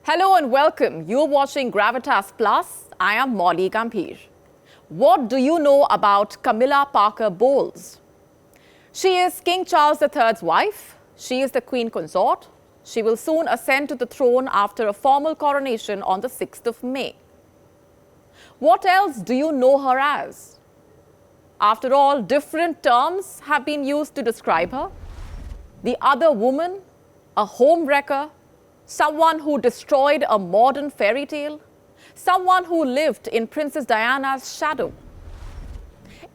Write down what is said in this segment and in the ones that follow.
Hello and welcome. You're watching Gravitas Plus. I am Molly Gambhir. What do you know about Camilla Parker Bowles? She is King Charles III's wife. She is the Queen Consort. She will soon ascend to the throne after a formal coronation on the 6th of May. What else do you know her as? After all, different terms have been used to describe her. The other woman, a homewrecker, someone who destroyed a modern fairy tale, someone who lived in Princess Diana's shadow.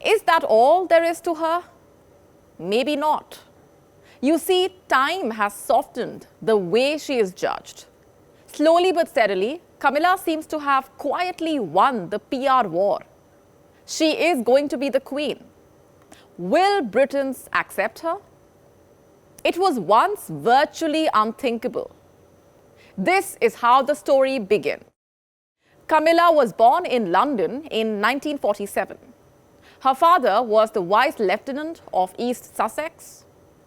Is that all there is to her? Maybe not. You see, time has softened the way she is judged. Slowly but steadily, Camilla seems to have quietly won the PR war. She is going to be the queen. Will Britons accept her? It was once virtually unthinkable. This is how the story began. Camilla was born in London in 1947. Her father was the Vice Lieutenant of East Sussex.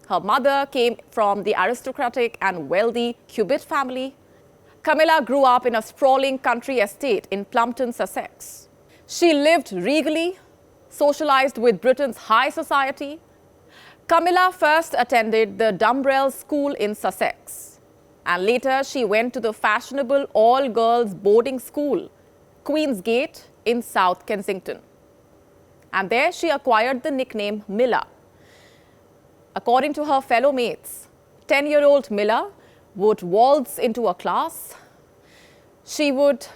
Her mother came from the aristocratic and wealthy Cubitt family. Camilla grew up in a sprawling country estate in Plumpton, Sussex. She lived regally, socialized with Britain's high society. Camilla first attended the Dumbrell School in Sussex. And later, she went to the fashionable all-girls boarding school, Queen's Gate in South Kensington. And there she acquired the nickname Milla. According to her fellow mates, 10-year-old Milla would waltz into a class. She would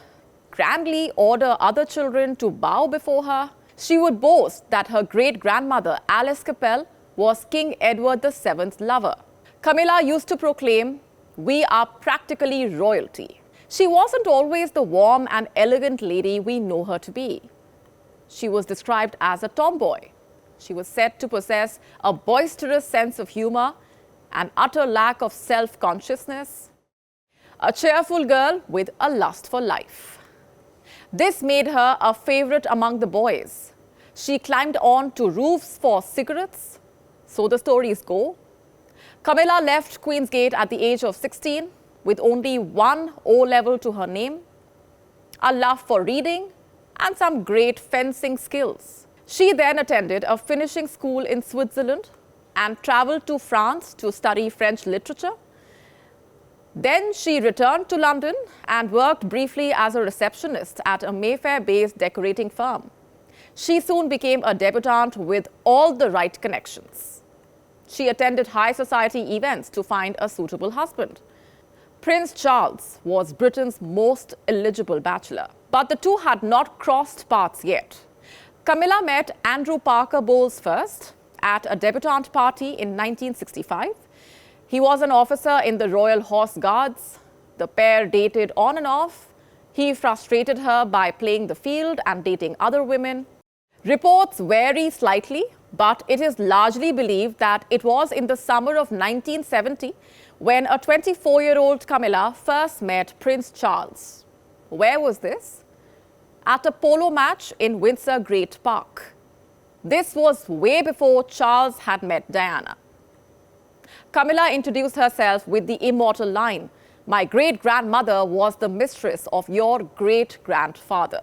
grandly order other children to bow before her. She would boast that her great-grandmother, Alice Capel, was King Edward VII's lover. Camilla used to proclaim, "We are practically royalty." She wasn't always the warm and elegant lady we know her to be. She was described as a tomboy. She was said to possess a boisterous sense of humor, an utter lack of self-consciousness, a cheerful girl with a lust for life. This made her a favorite among the boys. She climbed on to roofs for cigarettes, so the stories go. Camilla left Queen's Gate at the age of 16 with only one O-level to her name, a love for reading and some great fencing skills. She then attended a finishing school in Switzerland and traveled to France to study French literature. Then she returned to London and worked briefly as a receptionist at a Mayfair-based decorating firm. She soon became a debutante with all the right connections. She attended high society events to find a suitable husband. Prince Charles was Britain's most eligible bachelor, but the two had not crossed paths yet. Camilla met Andrew Parker Bowles first at a debutante party in 1965. He was an officer in the Royal Horse Guards. The pair dated on and off. He frustrated her by playing the field and dating other women. Reports vary slightly, but it is largely believed that it was in the summer of 1970 when a 24-year-old Camilla first met Prince Charles. Where was this? At a polo match in Windsor Great Park. This was way before Charles had met Diana. Camilla introduced herself with the immortal line, "My great-grandmother was the mistress of your great-grandfather."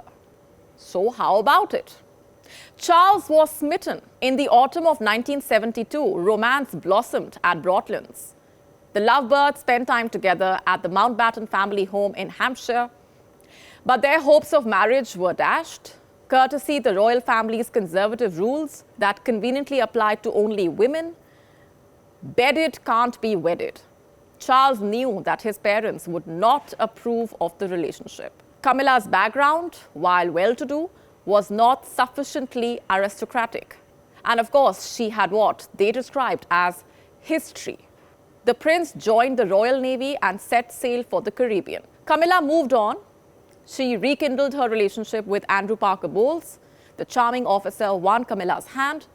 So how about it? Charles was smitten. In the autumn of 1972, romance blossomed at Broadlands. The lovebirds spent time together at the Mountbatten family home in Hampshire. But their hopes of marriage were dashed, courtesy the royal family's conservative rules that conveniently applied to only women. Bedded can't be wedded. Charles knew that his parents would not approve of the relationship. Camilla's background, while well-to-do, was not sufficiently aristocratic. And of course, she had what they described as history. The prince joined the Royal Navy and set sail for the Caribbean. Camilla moved on. She rekindled her relationship with Andrew Parker Bowles. The charming officer won Camilla's hand,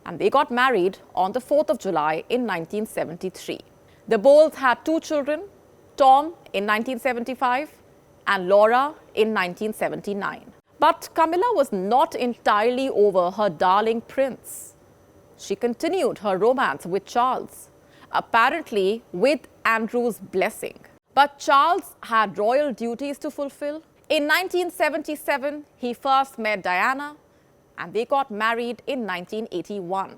and they got married on the 4th of July in 1973. The Bowles had two children, Tom in 1975 and Laura in 1979. But Camilla was not entirely over her darling prince. She continued her romance with Charles, apparently with Andrew's blessing. But Charles had royal duties to fulfill. In 1977, he first met Diana, and they got married in 1981.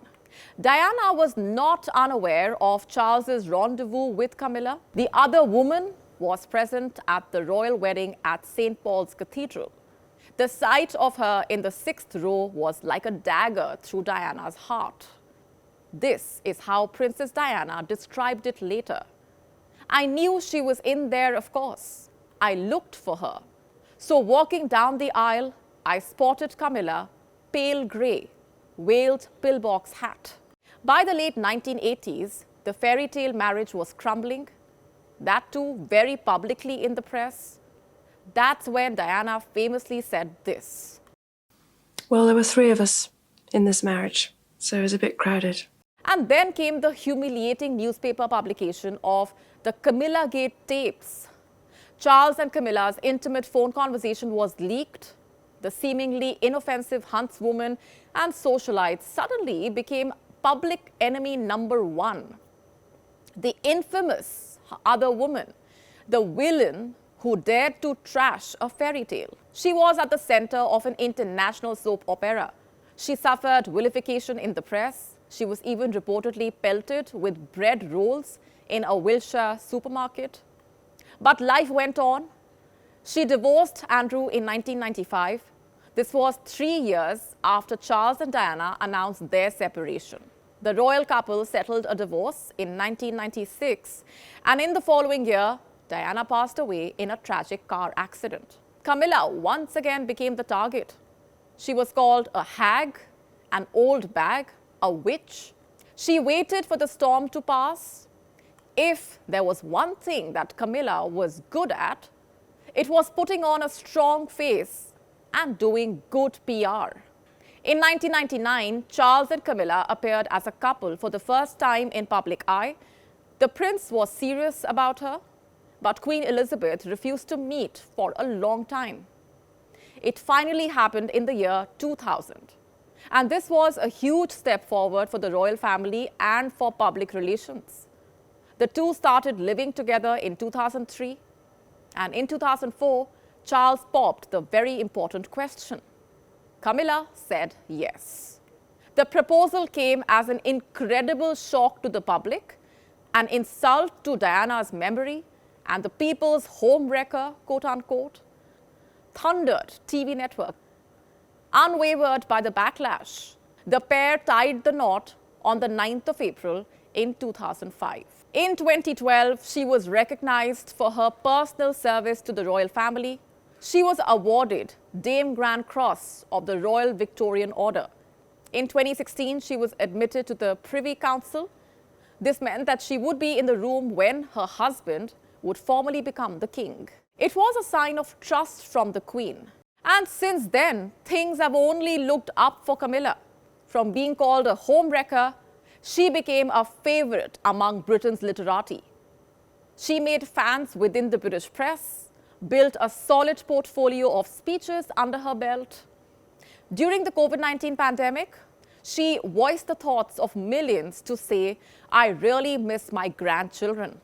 Diana was not unaware of Charles's rendezvous with Camilla. The other woman was present at the royal wedding at St. Paul's Cathedral. The sight of her in the 6th row was like a dagger through Diana's heart. This is how Princess Diana described it later. I knew she was in there, of course. I looked for her. So walking down the aisle, I spotted Camilla, pale grey, veiled pillbox hat. By the late 1980s, the fairy tale marriage was crumbling, that too very publicly in the press. That's when Diana famously said this. Well, there were 3 of us in this marriage, so it was a bit crowded. And then came the humiliating newspaper publication of the Camilla Gate tapes. Charles and Camilla's intimate phone conversation was leaked. The seemingly inoffensive huntswoman and socialite suddenly became public enemy number 1. The infamous other woman, the villain who dared to trash a fairy tale. She was at the center of an international soap opera. She suffered vilification in the press. She was even reportedly pelted with bread rolls in a Wilshire supermarket. But life went on. She divorced Andrew in 1995. This was 3 years after Charles and Diana announced their separation. The royal couple settled a divorce in 1996, and in the following year, Diana passed away in a tragic car accident. Camilla once again became the target. She was called a hag, an old bag, a witch. She waited for the storm to pass. If there was one thing that Camilla was good at, it was putting on a strong face and doing good PR. In 1999, Charles and Camilla appeared as a couple for the first time in public eye. The prince was serious about her, but Queen Elizabeth refused to meet for a long time. It finally happened in the year 2000. And this was a huge step forward for the royal family and for public relations. The two started living together in 2003. And in 2004, Charles popped the very important question. Camilla said yes. The proposal came as an incredible shock to the public, an insult to Diana's memory, and the people's home wrecker, quote unquote, thundered TV network. Unwavered by the backlash, the pair tied the knot on the 9th of April in 2005. In 2012, she was recognized for her personal service to the royal family. She was awarded Dame Grand Cross of the Royal Victorian Order. In 2016, she was admitted to the Privy Council. This meant that she would be in the room when her husband would formally become the king. It was a sign of trust from the Queen. And since then, things have only looked up for Camilla. From being called a home wrecker, she became a favorite among Britain's literati. She made fans within the British press, built a solid portfolio of speeches under her belt. During the COVID-19 pandemic, she voiced the thoughts of millions to say, "I really miss my grandchildren."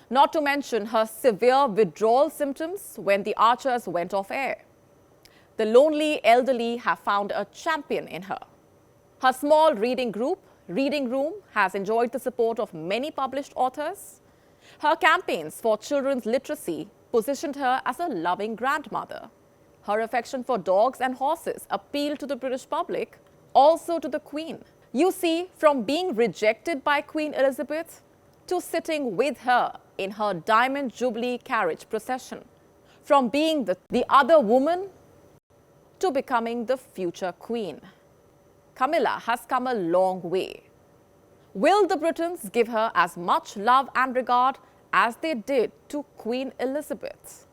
Not to mention her severe withdrawal symptoms when the Archers went off air. The lonely elderly have found a champion in her. Her small reading group, Reading Room, has enjoyed the support of many published authors. Her campaigns for children's literacy positioned her as a loving grandmother. Her affection for dogs and horses appealed to the British public, also to the Queen. You see, from being rejected by Queen Elizabeth to sitting with her in her Diamond Jubilee carriage procession, from being the other woman to becoming the future Queen. Camilla has come a long way. Will the Britons give her as much love and regard as they did to Queen Elizabeth?